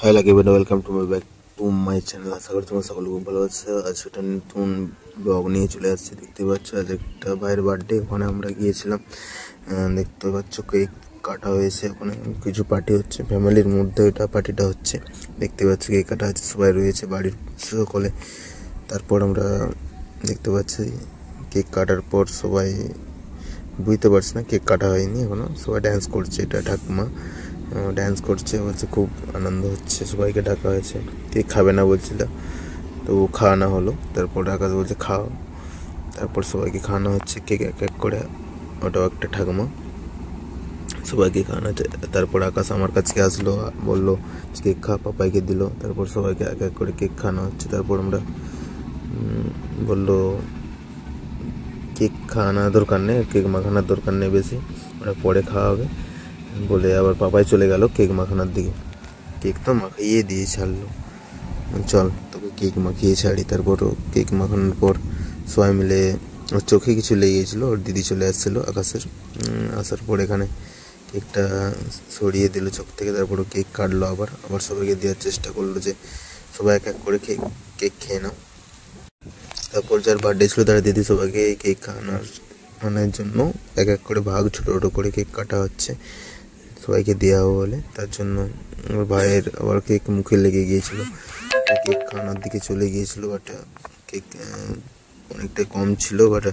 High লাগে বেটা, welcome to my back to my channel. আশা করি তোমার সকলে খুব ভালো আছে। আজ একটা নতুন ব্লগ নিয়ে চলে আসছি। দেখতে পাচ্ছ আজ একটা ভাইয়ের বার্থডে, ওখানে আমরা গিয়েছিলাম। দেখতে পাচ্ছ কেক কাটা হয়েছে, ওখানে কিছু পার্টি হচ্ছে ফ্যামিলির মধ্যে, এটা পার্টিটা হচ্ছে। দেখতে পাচ্ছ কেক কাটা হচ্ছে, সবাই রয়েছে বাড়ির সকলে। তারপর আমরা দেখতে পাচ্ছি কেক কাটার পর সবাই বুঝতে পারছি না কেক কাটা হয়নি এখনো, সবাই ড্যান্স করছে। এটা ঠাকুমা ড্যান্স করছে, বলছে খুব আনন্দ হচ্ছে, সবাইকে ডাকা হয়েছে। কেক খাবে না বলছিল, তো খাওয়ানো হলো। তারপর আকাশ বলছে খাও, তারপর সবাইকে খাওয়ানো হচ্ছে কেক এক এক করে। ওটাও একটা ঠাকুমা, সবাইকে খাওয়ানো হচ্ছে। তারপর আকাশ আমার কাছে আসলো, বললো কেক খা, পাপাইকে দিল। তারপর সবাইকে এক এক করে কেক খাওয়ানো হচ্ছে। তারপর আমরা বললো কেক খাওয়ানোর দরকার নেই, কেক মাখানোর দরকার নেই বেশি, ওরা পরে খাওয়া হবে বলে আবার পাপাই চলে গেল কেক মাখানোর দিকে। কেক তো মাখিয়ে দিয়ে ছাড়লো, চল তোকে কেক মাখিয়ে ছাড়ি। তারপর কেক মাখানোর পর সবাই মিলে, ওর চোখে কিছু লেগে গেছিলো, ওর দিদি চলে আসছিলো আকাশের। আসার পর এখানে কেকটা সরিয়ে দিল চোখ থেকে। তারপর কেক কাটলো, আবার সবাইকে দেওয়ার চেষ্টা করলো যে সবাই এক এক করে কেক খেয়ে নাও। তারপর যার বার্থডে ছিল তার দিদি সবাইকে কেক খাওয়ানোর জন্য এক এক করে ভাগ ছোটো ছোটো করে কেক কাটা হচ্ছে, সবাইকে দেওয়া হবে বলে। তার জন্য আমার ভাইয়ের আবার কেক মুখে লেগে গিয়েছিল, কেক খাওয়ানোর দিকে চলে গিয়েছিল। বাট কেক অনেকটাই কম ছিল, বাট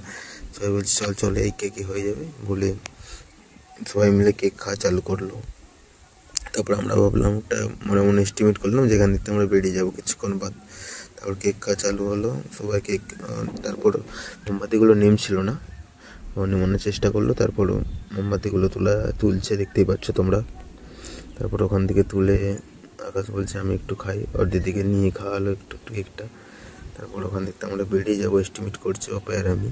সবাই বলছে চল চল এই কেকই হয়ে যাবে বলে সবাই মিলে কেক খাওয়া চালু করলো। তারপর আমরা ভাবলাম একটা মনে মনে এস্টিমেট করলাম যেখান থেকে আমরা বেরিয়ে যাবো কিছুক্ষণ বাদ। তারপর কেক খাওয়া চালু হলো, সবাই কেক। তারপর মোমবাতিগুলো নেমছিল না, মনে মনে চেষ্টা করলো। তারপর মোমবাতিগুলো তুলছে, দেখতেই পাচ্ছ তোমরা। তারপর ওখান থেকে তুলে আকাশ বলছে আমি একটু খাই, ওর দিদিকে নিয়ে খাওয়ালো একটু একটু কেকটা। তারপর ওখান থেকে আমরা বেরিয়ে যাবো এস্টিমেট করছি পাপাই আর আমি।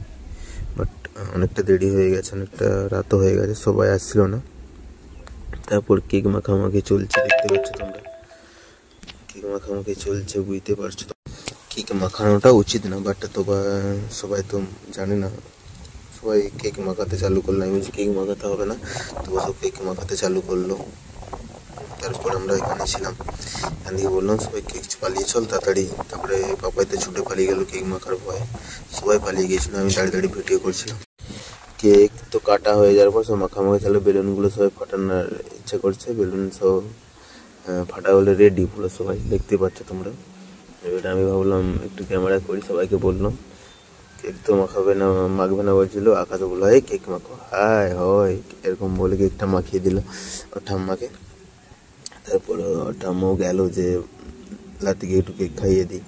বাট অনেকটা দেরি হয়ে গেছে, অনেকটা রাতও হয়ে গেছে, সবাই আসছিল না। তারপর কেক মাখামাখি চলছে, দেখতে পাচ্ছ তোমরা কেক মাখামাখি চলছে, বুঝতে পারছো। কেক মাখানোটা উচিত না, বাট সবাই তো জানে না, সবাই কেক মাখাতে চালু করলো। আমি বলছি কেক মাখাতে হবে না, তো সব কেক মাখাতে চালু করলো। তারপর আমরা এখানে ছিলাম, এখান থেকে বললাম সবাই কেক পালিয়ে চল তাড়াতাড়ি। তারপরে পাপাইতে ছুটে পালিয়ে গেল কেক মাখার ভয়ে, সবাই পালিয়ে গিয়েছিল। আমি দাঁড়িয়ে দাঁড়িয়ে ভিডিও করছিলাম। কেক তো কাটা হয়ে যাওয়ার পর সব মাখামাখি চালু, বেলুনগুলো সবাই ফাটানোর ইচ্ছা করছে, বেলুন সব ফাটা হলে রেডি পুরো সবাই, দেখতে পাচ্ছ তোমরা। এবার আমি ভাবলাম একটু ক্যামেরা করি, সবাইকে বললাম কেক তো মাখবে না বলছিল। আকাশ বললো এই কেক মাখো, হায় হয় এরকম বলে কেকটা মাখিয়ে দিল ওর ঠাম্মাকে। তারপর ঠাম্মাও গেল যে লাতিকে একটু কেক খাইয়ে দিই।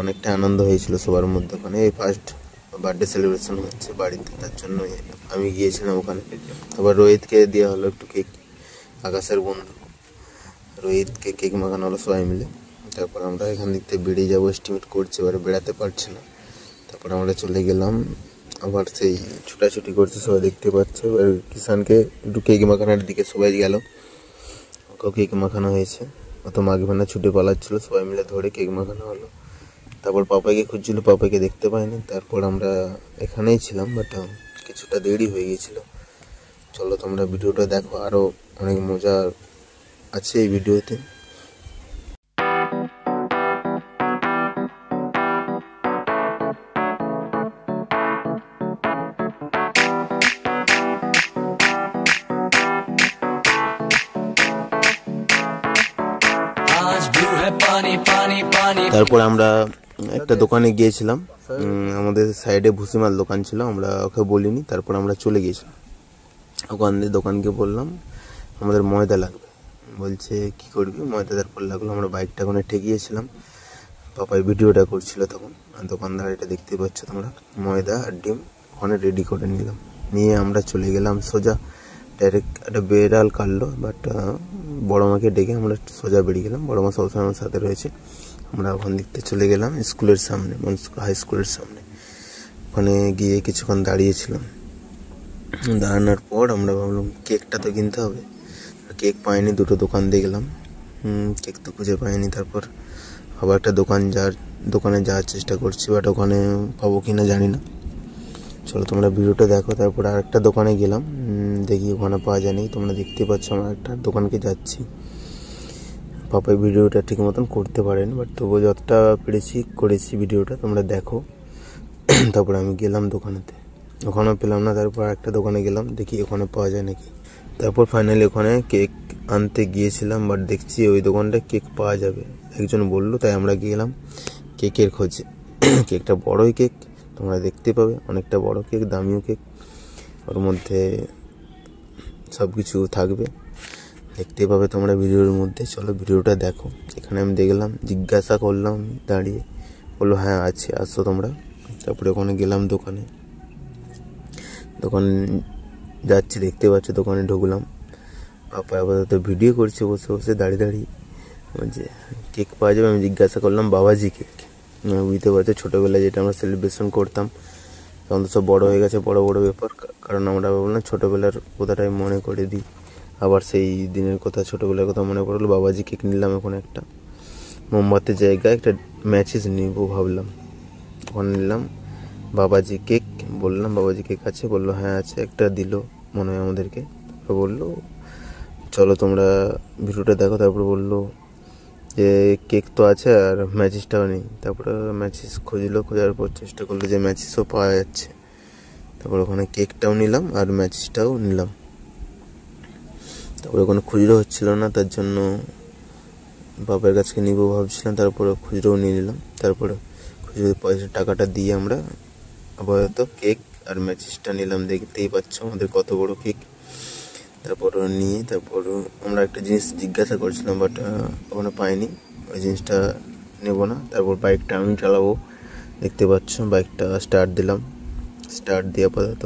অনেকটা আনন্দ হয়েছিল সবার মধ্যে ওখানে। এই ফার্স্ট বার্থডে সেলিব্রেশন হচ্ছে বাড়িতে, তার জন্য আমি গিয়েছিলাম ওখানে। আবার রোহিতকে দেওয়া হলো একটু কেক, আকাশের বন্ধু রোহিতকে কেক মাখানো হলো সবাই মিলে। তারপর আমরা এখান থেকে বেরিয়ে যাবো এস্টিমেট করছি, এবারে বেড়াতে পারছি না। তারপর আমরা চলে গেলাম, আবার সেই ছুটাছুটি করছে সবাই, দেখতে পাচ্ছে। এবার কিষানকে একটু কেক মাখানোর দিকে সবাই গেল, ওকেও কেক মাখানো হয়েছে। অত মাখবে না, ছুটে পালাচ্ছিল, সবাই মিলে ধরে কেক মাখানো হলো। তারপর পাপাইকে খুঁজছিল, পাপাইকে দেখতে পাইনি। তারপর আমরা এখানেই ছিলাম, বাট কিছুটা দেরি হয়ে গিয়েছিল। চলো তোমরা ভিডিওটা দেখো, আরও অনেক মজা আছে এই ভিডিওতে। তারপর আমরা একটা দোকানে গিয়েছিলাম, আমাদের সাইডে ভুসিমাল দোকান ছিল, আমরা ওকে বলিনি। তারপর আমরা চলে গিয়েছিলাম ওখান দিয়ে, দোকানকে বললাম আমাদের ময়দা লাগবে, বলছে কি করবি ময়দা। তারপর লাগলো, আমরা বাইকটা ওখানে ঠেকিয়েছিলাম, পাপাই ভিডিওটা করছিল তখন। দোকানদার এটা দেখতে পাচ্ছ তোমরা, ময়দা আর ডিম ওখানে রেডি করে নিলাম, নিয়ে আমরা চলে গেলাম সোজা ডাইরেক্ট। একটা বেড়াল কাটলো, বাট বড় মাকে ডেকে আমরা সোজা বেরিয়ে গেলাম। বড় মা সবসময় আমার সাথে রয়েছে। আমরা ওখান দেখতে চলে গেলাম স্কুলের সামনে, হাই স্কুলের সামনে। ওখানে গিয়ে কিছুক্ষণ দাঁড়িয়েছিলাম, দাঁড়ানোর পর আমরা ভাবলাম কেকটা তো কিনতে হবে। কেক পাইনি, দুটো দোকান দেখলাম, কেক তো খুঁজে পাইনি। তারপর আবার একটা দোকানে যাওয়ার চেষ্টা করছি, বাট ওখানে পাবো কি না জানি না। চলো তোমরা ভিডিওটা দেখো। তারপর আর একটা দোকানে গেলাম, দেখি ওখানে পাওয়া যায়নি। তোমরা দেখতে পাচ্ছ আমরা একটা দোকানকে যাচ্ছি, পাপাই ভিডিওটা ঠিক মতন করতে পারেন, বাট তবুও যতটা পেরেছি করেছি ভিডিওটা, তোমরা দেখো। তারপরে আমি গেলাম দোকানেতে, ওখানেও পেলাম না। তারপর একটা দোকানে গেলাম, দেখি ওখানে পাওয়া যায় নাকি। তারপর ফাইনালি ওখানে কেক আনতে গিয়েছিলাম, বাট দেখছি ওই দোকানটা কেক পাওয়া যাবে একজন বললো, তাই আমরা গেলাম কেকের খোঁজে। কেকটা বড়ই কেক, তোমরা দেখতে পাবে, অনেকটা বড় কেক, দামিও কেক, ওর মধ্যে সব কিছু থাকবে, দেখতে পাবে তোমরা ভিডিওর মধ্যে। চলো ভিডিওটা দেখো। এখানে আমি দেখলাম, জিজ্ঞাসা করলাম দাঁড়িয়ে, বললো হ্যাঁ আছে, আসো তোমরা। তারপরে ওখানে গেলাম দোকানে, দোকান যাচ্ছি, দেখতে পাচ্ছি দোকানে ঢুকলাম। পাপা আপাতত ভিডিও করছে বসে বসে দাঁড়িয়ে দাঁড়িয়ে, যে কেক পাওয়া যাবে। আমি জিজ্ঞাসা করলাম বাবাজি কেক, বুঝতে পারছো ছোটোবেলায় যেটা আমরা সেলিব্রেশন করতাম, তখন তো সব বড়ো হয়ে গেছে, বড় বড় ব্যাপার। কারণ আমরা বললাম ছোটোবেলার কথাটাই মনে করে দিই, আবার সেই দিনের কথা, ছোটোবেলার কথা মনে পড়লো। বাবাজি কেক নিলাম, এখন একটা মোমবাতির জায়গায় একটা ম্যাচিস নিবো ভাবলাম, ওখানে নিলাম বাবাজি কেক। বললাম বাবাজি কেক আছে, বললো হ্যাঁ আছে, একটা দিল মনে হয় আমাদেরকে। তারপর বললো চলো তোমরা ভিডিওটা দেখো। তারপর বললো যে কেক তো আছে আর ম্যাচিসটাও নেই। তারপরে ম্যাচিস খুঁজলো, খোঁজার পর চেষ্টা করলো যে ম্যাচিসও পাওয়া যাচ্ছে। তারপর ওখানে কেকটাও নিলাম আর ম্যাচিসটাও নিলাম। তারপরে ওখানে খুচরো হচ্ছিল না, তার জন্য বাবার কাছে নিবো ভাবছিলাম। তারপরে খুচরোও নিয়ে নিলাম। তারপরে খুচরো পয়সা টাকাটা দিয়ে আমরা আপাতত কেক আর ম্যাচিসটা নিলাম। দেখতেই পাচ্ছ আমাদের কত বড় কেক। তারপর নিয়ে তারপর আমরা একটা জিনিস জিজ্ঞাসা করছিলাম, বাট ওখানে পাইনি, ওই জিনিসটা নেব না। তারপর বাইকটা আমি চালাবো, দেখতে পাচ্ছ বাইকটা স্টার্ট দিলাম। স্টার্ট দিয়ে আপাতত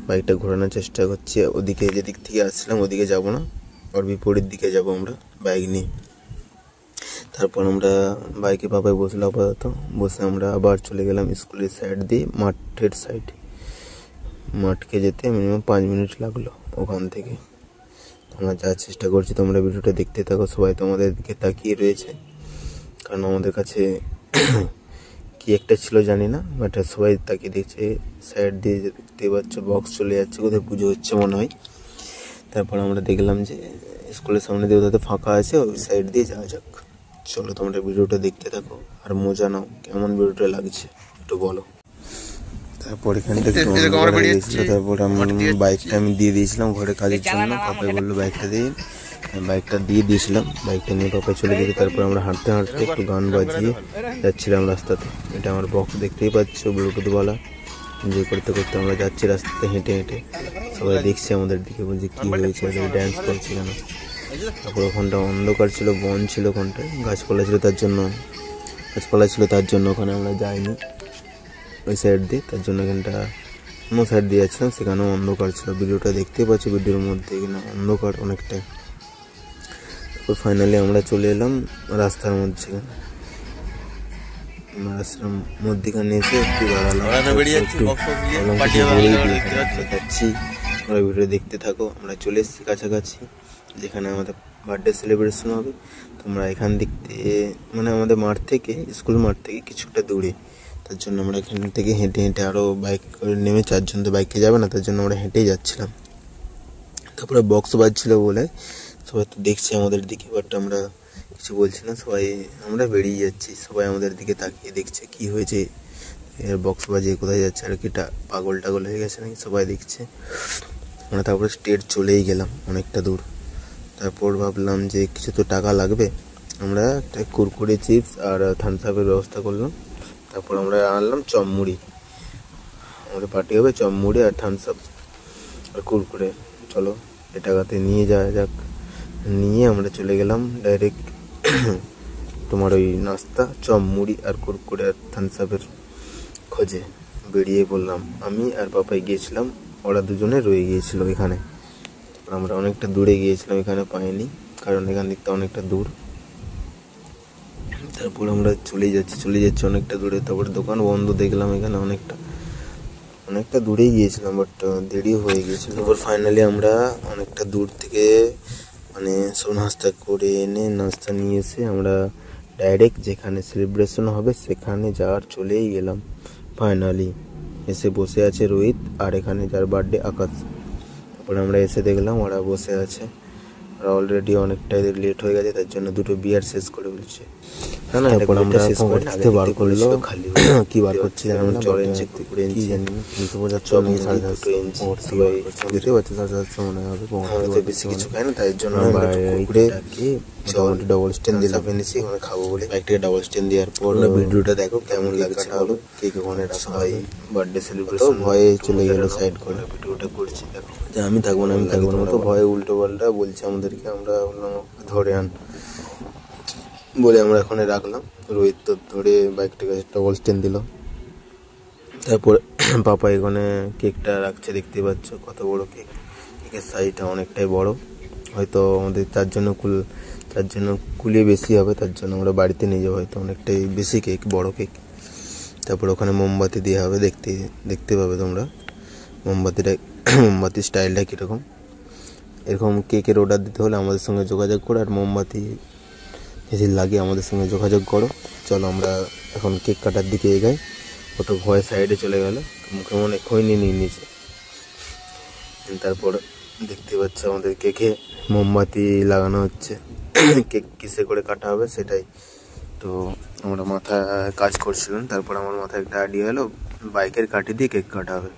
বাইকটা ঘোরানোর চেষ্টা করছি। ওদিকে যেদিক থেকে আসছিলাম ওদিকে যাব না, আর বিপরীত দিকে যাব আমরা বাইক নিয়ে। তারপর আমরা বাইকে পাপায় বসলাম, আপাতত বসে আমরা আবার চলে গেলাম স্কুলের সাইড দিয়ে মাঠের সাইডে। মাঠকে যেতে মিনিমাম 5 মিনিট লাগলো ওখান থেকে। আমরা যাওয়ার চেষ্টা করছি, তোমরা ভিডিওটা দেখতে থাকো। সবাই তোমাদের দিকে তাকিয়ে রয়েছে, কারণ আমাদের কাছে কি একটা ছিল জানি না, বাট সবাই তাকিয়ে দেখছে। সাইড দিয়ে দেখতে পাচ্ছ বক্স চলে যাচ্ছে, কোথায় পুজো হচ্ছে মনে হয়। তারপর আমরা দেখলাম যে স্কুলের সামনে দিয়ে ওদের ফাঁকা আছে, ওই সাইড দিয়ে যাওয়া যাক। চলো তোমরা ভিডিওটা দেখতে থাকো আর মজা নাও। কেমন ভিডিওটা লাগছে একটু বলো। তারপর এখান থেকে তারপর আমি বাইকটা দিয়ে দিয়েছিলাম ঘরে কাজের জন্য। পাপাই বললো বাইকটা দিয়ে দিয়েছিলাম, বাইকটা নিয়ে পাপাই চলে গেছে। তারপর আমরা হাঁটতে হাঁটতে একটু গান বাজিয়ে যাচ্ছিলাম রাস্তাতে। এটা আমার বক্স, দেখতেই পাচ্ছ ব্লুটুথওয়ালা। এনজয় করতে করতে আমরা যাচ্ছি রাস্তাতে হেঁটে হেঁটে। সবাই দেখছে আমাদের দিকে, বলছে কী হয়েছে, ড্যান্স করছি কেন। তারপর ওখানটা অন্ধকার ছিল, বন ছিল, ওখানটায় গাছপালা ছিল, তার জন্য ওখানে আমরা যাইনি ওই সাইড দিয়ে। তার জন্য এখানটা অন্য সাইড দিয়ে যাচ্ছিলাম, সেখানেও অন্ধকার ছিল। ভিডিওটা দেখতে পাচ্ছি, ভিডিওর মধ্যে এখানে অন্ধকার অনেকটাই। তারপর ফাইনালি আমরা চলে এলাম রাস্তার মধ্যেখানে। রাস্তার মধ্যেখানে এসে একটু দাঁড়ালাম, যাচ্ছি। তোমরা ভিডিও দেখতে থাকো। আমরা চলে এসেছি কাছাকাছি, যেখানে আমাদের বার্থডে সেলিব্রেশন হবে। তোমরা এখান দেখতে মানে আমাদের মাঠ থেকে, স্কুল মাঠ থেকে কিছুটা দূরে। তার জন্য আমরা এখান থেকে হেঁটে হেঁটে আরও বাইক করে নেমে, 4 জন তো বাইকে যাবে না, তার জন্য আমরা হেঁটেই যাচ্ছিলাম। তারপরে বক্স বাজছিল বলে সবাই তো দেখছে আমাদের দিকে, বাট আমরা কিছু বলছি না। সবাই আমরা বেরিয়ে যাচ্ছি, সবাই আমাদের দিকে তাকিয়ে দেখছে কি হয়েছে, এর বক্স বাজিয়ে কোথায় যাচ্ছে, আর কি পাগল টাগল হয়ে গেছে নাকি, সবাই দেখছে। আমরা তারপরে স্ট্রেট চলেই গেলাম অনেকটা দূর। তারপর ভাবলাম যে কিছু তো টাকা লাগবে, আমরা একটা কুরকুরে, চিপস আর থামস আপের ব্যবস্থা করলাম। তারপর আমরা আনলাম চপ মুড়ি, আমাদের পার্টি হবে চপ মুড়ি আর থামস আপ আর কুরকুরে। চলো এ টাকাতে নিয়ে যাওয়া যাক। নিয়ে আমরা চলে গেলাম ডাইরেক্ট তোমার ওই নাস্তা, চপ মুড়ি আর কুরকুরে আর থামস আপের খোঁজে বেরিয়ে পড়লাম। আমি আর পাপাই গিয়েছিলাম, ওরা দুজনে রয়ে গিয়েছিল এখানে। আমরা অনেকটা দূরে গিয়েছিলাম, এখানে পাইনি, কারণ এখান থেকে অনেকটা দূর। তারপর আমরা চলে যাচ্ছি অনেকটা দূরে। তারপরে দোকান বন্ধ দেখলাম এখানে, অনেকটা দূরেই গিয়েছিলাম, বাট দেরিও হয়ে গিয়েছিল। তারপর ফাইনালি আমরা অনেকটা দূর থেকে মানে সব নাস্তা করে এনে, নাস্তা নিয়ে এসে আমরা ডাইরেক্ট যেখানে সেলিব্রেশন হবে সেখানে যাওয়ার চলেই গেলাম। ফাইনালি এসে বসে আছে রোহিত, আর এখানে যার বার্থডে আকাশ। তারপরে আমরা এসে দেখলাম ওরা বসে আছে, আর অলরেডি অনেকটাই লেট হয়ে গেছে, তার জন্য দুটো বিয়ার শেষ করে বলছে। না না, তারপর আমরা শেষ করে আগে বার করলো খালি কি বার করছি জানেন না, 4 ইঞ্চি করে কি জানি বুঝতে বোঝাচ্ছে আমি 2.5 ইঞ্চি সবাই দেখতে পাচ্ছি 7.5 মনে হবে। আমাদের বেশি কিছু খাই না, তাই জন্য আমরা কুকুরে ডবল স্ট্যান্ড দিলাম এনেছি ওখানে খাবো বলে। বাইকটাকে ডবল স্ট্যান্ড দেওয়ার পর ভিডিওটা দেখো কেমন লাগছে বলো। কেক ওখানে সবাই বার্থডে সেলিব্রেশন ভয়ে চলে গেল সাইড করে ভিডিওটা করছি দেখো। যে আমি থাকবো না তো ভয়ে উল্টো পাল্টা বলছে আমাদেরকে, আমরা ধরে আন বলে আমরা ওখানে রাখলাম। রোহিত তো ধরে বাইকটাকে ডবল স্ট্যান্ড দিল। তারপর পাপা এখানে কেকটা রাখছে, দেখতে পাচ্ছ কত বড় কেক। কেকের সাইজটা অনেকটাই বড়, হয়তো আমাদের তার জন্য কুলিয়ে বেশি হবে, তার জন্য আমরা বাড়িতে নিয়ে যাবো হয়তো অনেকটাই বেশি কেক, বড় কেক। তারপর ওখানে মোমবাতি দেওয়া হবে, দেখতে পাবে তোমরা মোমবাতির স্টাইলটা কীরকম। এরকম কেকের অর্ডার দিতে হলে আমাদের সঙ্গে যোগাযোগ করো, আর মোমবাতি যদি লাগে আমাদের সঙ্গে যোগাযোগ করো। চলো আমরা এখন কেক কাটার দিকে এগাই। ওটা ভয় সাইডে চলে গেল, মুখে মনে খৈনি নিয়ে নিয়েছে। তারপর দেখতে পাচ্ছ আমাদের কেকে মোমবাতি লাগানো হচ্ছে। কেক কিসে করে কাটা হবে সেটাই তো আমরা মাথায় কাজ করছিলাম। তারপর আমার মাথায় একটা আইডিয়া এলো, বাইকের কাঠি দিয়ে কেক কাটা হবে।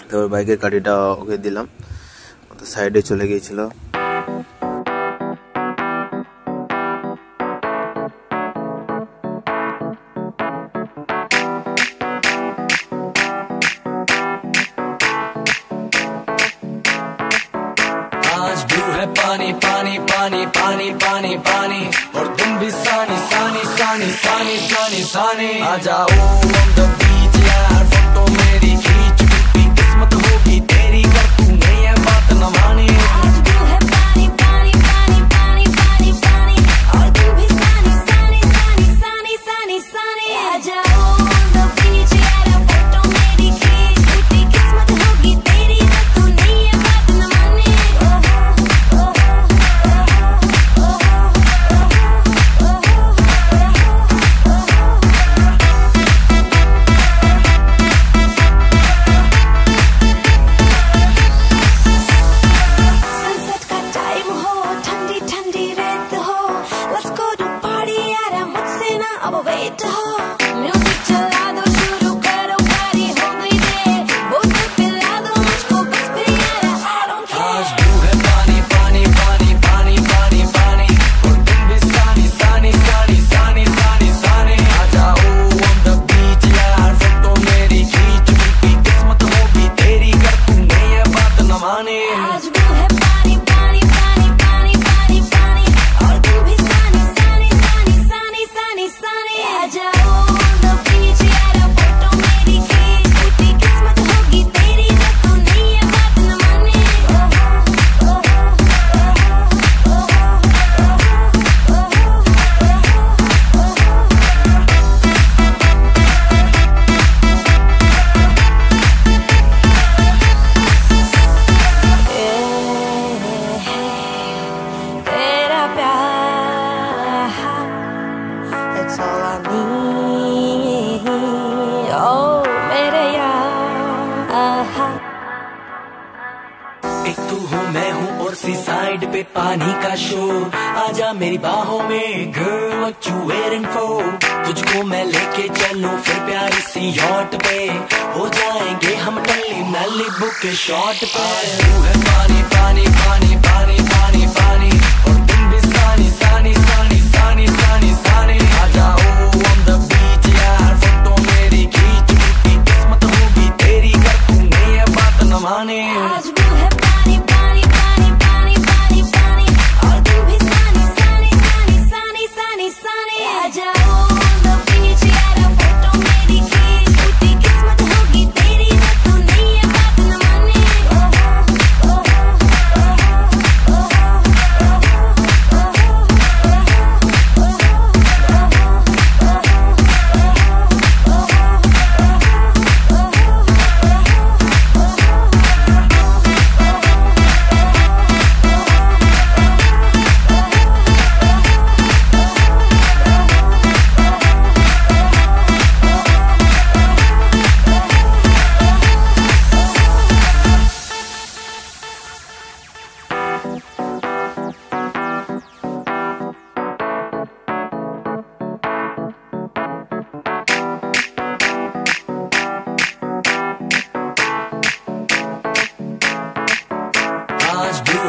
তারপর বাইকের কাঠিটা ওকে দিলাম, ও তো সাইডে চলে গিয়েছিল। पानी पानी पानी पानी पानी पानी और तुम भी सानी सानी सानी सानी सानी सानी आ जाओ on the beach यार, फोटो मेरी खींच, कितनी किस्मत होगी तेरी कर तूने ये बात न मानी। आज तू है पानी पानी पानी पानी पानी पानी और तुम भी सानी सानी सानी सानी सानी सानी आ जाओ on the beach यार, फोटो मेरी खींच, कितनी किस्मत होगी तेरी कर तूने ये बात न मानी। एक तू हूँ मैं हूँ और सी साइड पे पानी का शोर, आजा मेरी बाहों में girl what you waiting for। तुझको मैं लेके चलूं फिर प्यारी सी यॉट पे, हो जाएंगे हम टल्ली मैलिबू के शॉट पे। तू है पानी पानी पानी पानी पानी पानी और तुम भी सानी सानी सानी सानी सानी सानी आ जाओ on the beach यार, फोटो मेरी खींच, कितनी किस्मत होगी तेरी कर तूने ये बात न मानी। आज भी है पानी पानी पानी पानी पानी पानी और तुम भी सानी सानी सानी सानी सानी सानी आ जाओ on the beach यार, फोटो मेरी खींच, कितनी किस्मत होगी तेरी कर तूने ये बात न मानी।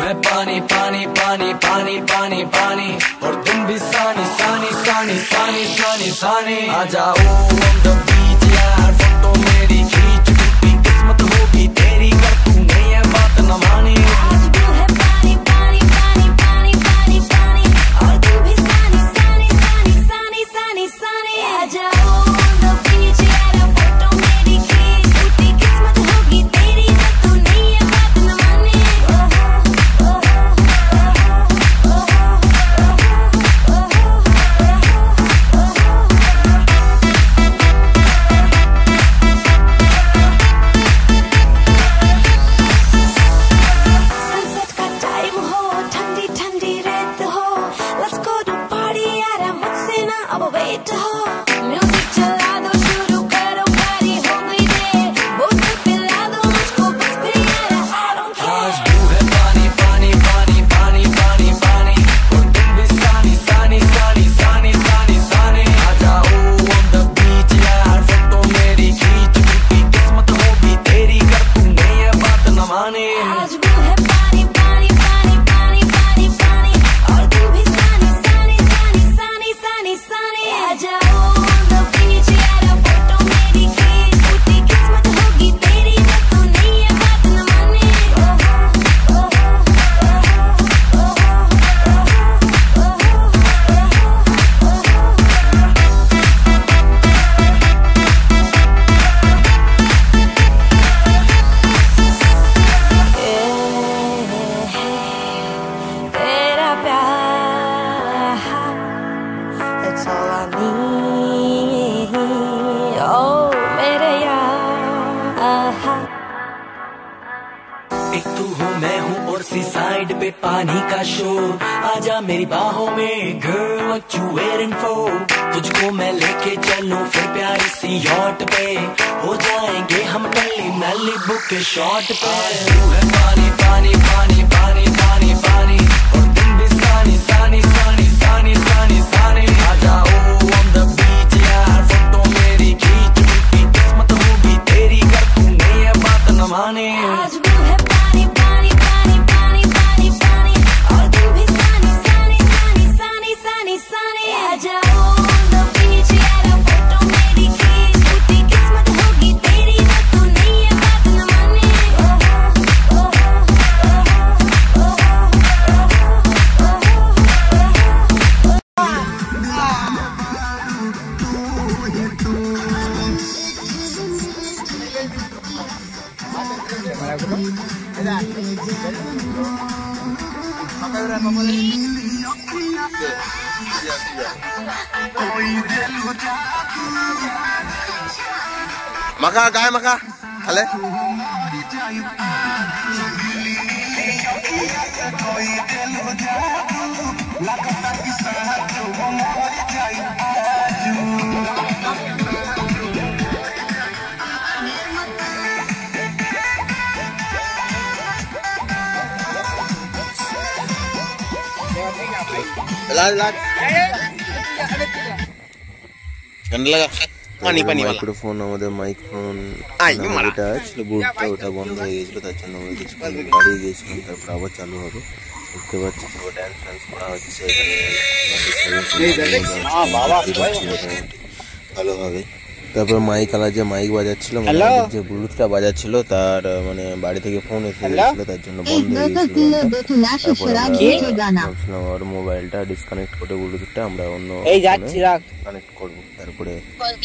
है पानी पानी पानी पानी पानी पानी और तुम भी सानी सानी सानी सानी सानी सानी आ जाओ on the beach यार फोटो मेरी खींच टूटी किस्मत होगी तेरी कर तूने ये बात न मानी आज भी है पानी पानी पानी पानी पानी पानी और तुम भी सानी सानी सानी सानी सानी सानी आ जाओ on the beach यार फोटो मेरी खींच टूटी किस्मत होगी तेरी कर तूने ये बात न मानी सनसेट का टाइम हो ठंडी ठंडी रात हो लेट्स गो टू पार्टी यार मुझसे ना अब वेट हो म्यूजिक चला दो शुरू करो पार्टी हो गई रे बोतल पिला दो मुझको बस फिर यार I don't care आज भी है पानी पानी पानी पानी पानी पानी और तुम भी सानी सानी सानी सानी सानी सानी आ जाओ on the beach यार फोटो मेरी खींच टूटी किस्मत होगी तेरी कर तूने ये बात न मानी आज भी है पानी पानी पानी पानी पानी पानी और तुम भी सानी सानी सानी सानी सानी सानी आ जाओ on the beach यार फोटो मेरी खींच टूटी किस्मत होगी तेरी कर तूने ये बात न मानी तेरा प्यार That's all I need Oh मेरे यार एक तू हो मैं हूँ और सी साइड पे पानी का शोर आजा मेरी बाहों में girl what you waiting for तुझको मैं लेके चलूं फिर प्यारी सी यॉट पे हो जाएंगे हम टल्ली नल्ली बुक के शॉट पे तू है पानी पानी पानी पानी पानी पानी और तुम भी सानी सानी सानी सानी सानी सानी आ जाओ on the beach यार फोटो मेरी खींच टूटी किस्मत होगी तेरी कर तूने ये बात न मानी आज भी है पानी पानी पानी पानी पानी पानी और तुम भी सानी सानी सानी सानी सानी सानी आ जाओ on the beach यार फोटो मेरी खींच टूटी किस्मत होगी तेरी कर तूने ये बात न मानी মাখা গায়ে মাখা খালে মাইক্রোফোন আমাদের মাইক্রোফোন যেটা ছিল বুটটা ওটা বন্ধ হয়ে গেছিল তার জন্য আমরা কিছুক্ষণ দাঁড়িয়ে গিয়েছিলাম তারপর আবার চালু হবে দেখতে পাচ্ছি পুরো ড্যান্স ফ্যান্স করা হচ্ছে ভালোভাবে তারপর মাইক আলা যে মাইক বাজাচ্ছিল যে ব্লুটুথটা বাজাচ্ছিল তার মানে বাড়ি থেকে ফোন এসে গেছিল তার জন্য বন্ধ হয়ে গেছিল আমার মোবাইলটা ডিসকানেক্ট করে ব্লুটুথটা আমরা অন্য কানেক্ট করবো তারপরে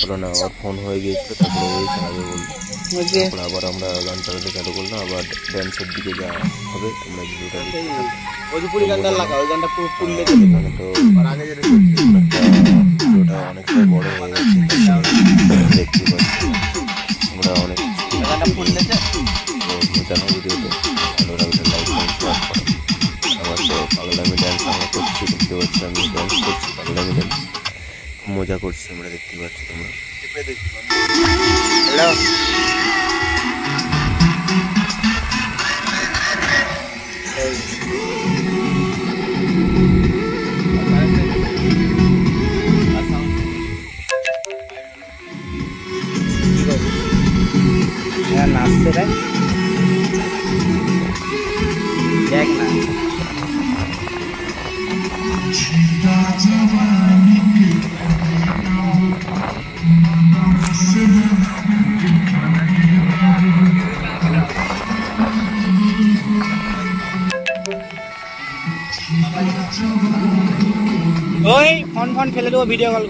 হলো না আবার ফোন হয়ে গিয়েছিল তারপরে ওই চালাবে বলবো আবার আমরা গান চালাতে চালু করলাম আবার ড্যান্সের দিকে যা হবে আমরা ভিডিওটা তো ভিডিওটা অনেকটা বড় হয়ে গেছে দেখতে পাচ্ছি আমরা অনেক জানো ভিডিওতে ভালো লাগলে লাইক শেয়ার করো আমার তো পাগলামি ড্যান্স আমরা করছি দেখতে পাচ্ছি আমি ড্যান্স করছি পাগলামি ড্যান্স মজা করছি আমরা দেখতে পাচ্ছি তোমরা হ্যালো নাচছে রে দেখ না ওই ফোন ফেলে দেবো, ভিডিও কল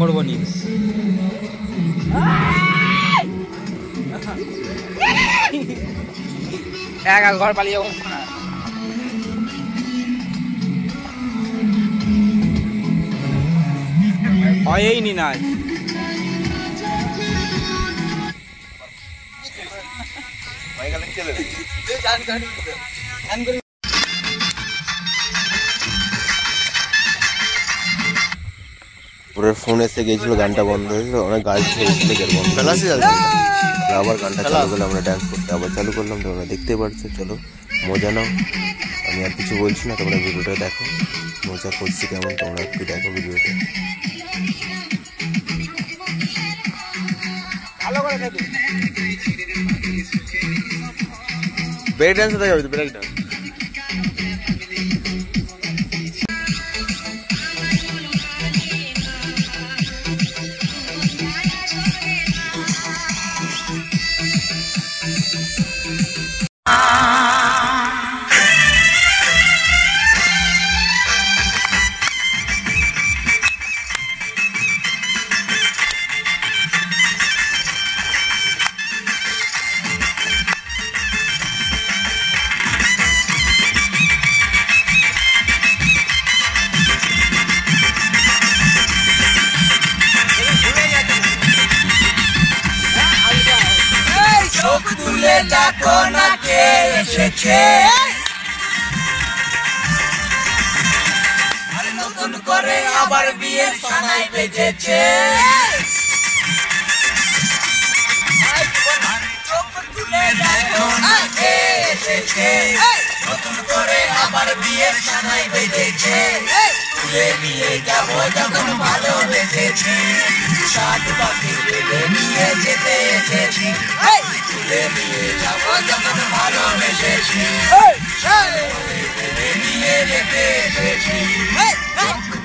করবো নি। ঘর পালিয়ে যাবো, হয়ই নি না। পুরো ফোন এসে গিয়েছিল, গানটা বন্ধ হয়েছিল, অনেক গাড়ি ছেড়েছিল, বন্ধ আবার গানটা চালু করলে আমরা ডান্স করতে আবার চালু করলাম। তোমরা দেখতে পাচ্ছ, চলো মজা নাও। আমি আর কিছু বলছি না, তোমরা ভিডিওটা দেখো, মজা করছি কেমন তোমরা একটু দেখো ভিডিওটা। ব্রেক ডান্স দেখা যাবে, ব্রেক ডান্স। দেখো না কে এসেছে, নতুন করে আবার বিয়ের সানাই বেজেছে। চোখ তুলে দেখো না কে এসেছে, নতুন করে আবার বিয়ের সানাই বেজেছে। তুলে নিয়ে যাবো যখন ভালোবেসেছি, সাত পাখি তুলে নিয়ে যেতে এসেছি। তুলে নিয়ে যাবো যখন ভালোবেসেছি, তুলে নিয়ে যেতে এসেছি।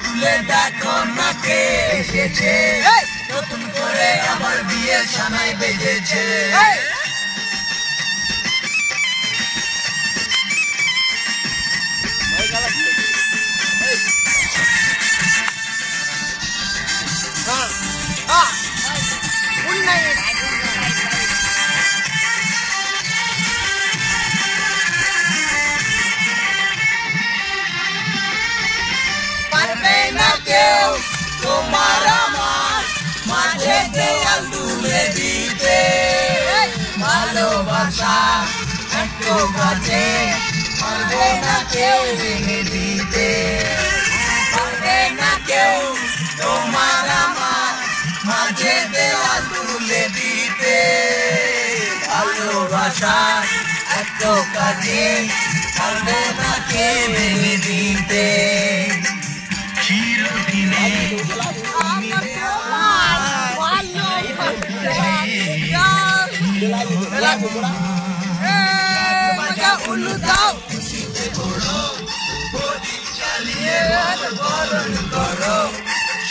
তুলে দেখো না কে এসেছে, নতুন করে আবার বিয়ের সানাই বেজেছে। পারবে না কেউ তোমার আমার মাঝে দেয়াল তুলে দিতে, ভালোবাসা একটু কাছে পারবে না কেউ ভেঙে দিতে। পারবে না কেউ তোমার আমার মাঝে দেয়াল তুলে দিতে, ভালোবাসা একটু কাছে পারবে না কেউ ভেঙে দিতে।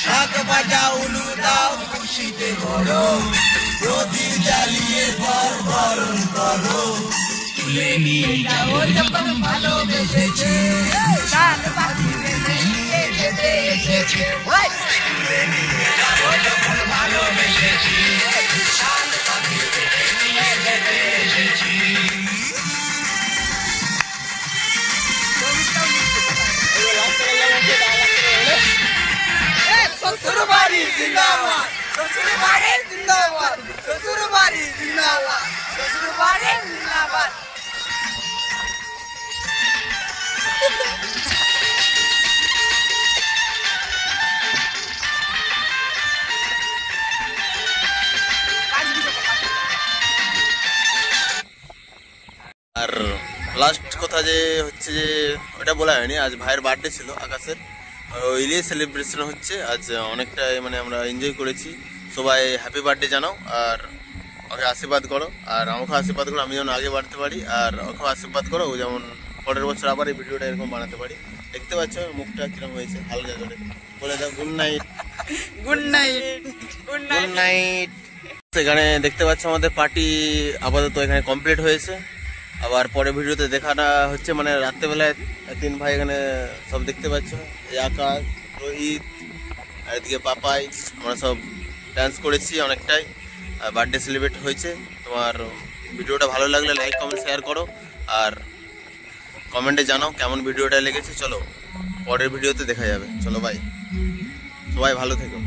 শাক বাজা উলু দাও, খুশিতে ঘোরো, প্রদীপ জ্বালিয়ে বরণ করো। তুলে নিয়ে যাও যখন ভালোবেসেছে, সাত পাখি নিয়ে যেতে এসেছে। তুলে নিয়ে যাও যখন ভালোবেসেছি, সাত পাখি নিয়ে যেতে এসেছি। শ্বশুর বাড়ি জিন্দাবাদ, শ্বশুর বাড়ি জিন্দাবাদ, শ্বশুর বাড়ি জিন্দাবাদ, শ্বশুর বাড়ি জিন্দাবাদ। আর লাস্ট কথা যে হচ্ছে যে ওটা বলা হয়নি, আজ ভাইয়ের বার্থডে ছিল আকাশের, ওই নিয়ে সেলিব্রেশন হচ্ছে আজ। অনেকটাই মানে আমরা এনজয় করেছি। সবাই হ্যাপি বার্থডে জানাও আর ওকে আশীর্বাদ করো, আর আমাকে আশীর্বাদ করো আমি যেমন আগে বাড়তে পারি, আর ওকে আশীর্বাদ করো ও যেমন পরের বছর আবার এই ভিডিওটা এরকম বানাতে পারি। দেখতে পাচ্ছ মুখটা কিরকম হয়েছে, হালকা করে বলে দাও good night. Good night, good good night. সেখানে দেখতে পাচ্ছ আমাদের পার্টি আপাতত এখানে কমপ্লিট হয়েছে। আবার পরে ভিডিওতে দেখাটা হচ্ছে মানে রাত্রেবেলায় 3 ভাই এখানে সব দেখতে পাচ্ছ, এই আকাশ, রোহিত আর এদিকে পাপাই, আমরা সব ডান্স করেছি অনেকটাই, বার্থডে সেলিব্রেট হয়েছে। তোমার ভিডিওটা ভালো লাগলে লাইক কমেন্ট শেয়ার করো আর কমেন্টে জানাও কেমন ভিডিওটা লেগেছে। চলো পরের ভিডিওতে দেখা যাবে। চলো বাই, সবাই ভালো থেকো।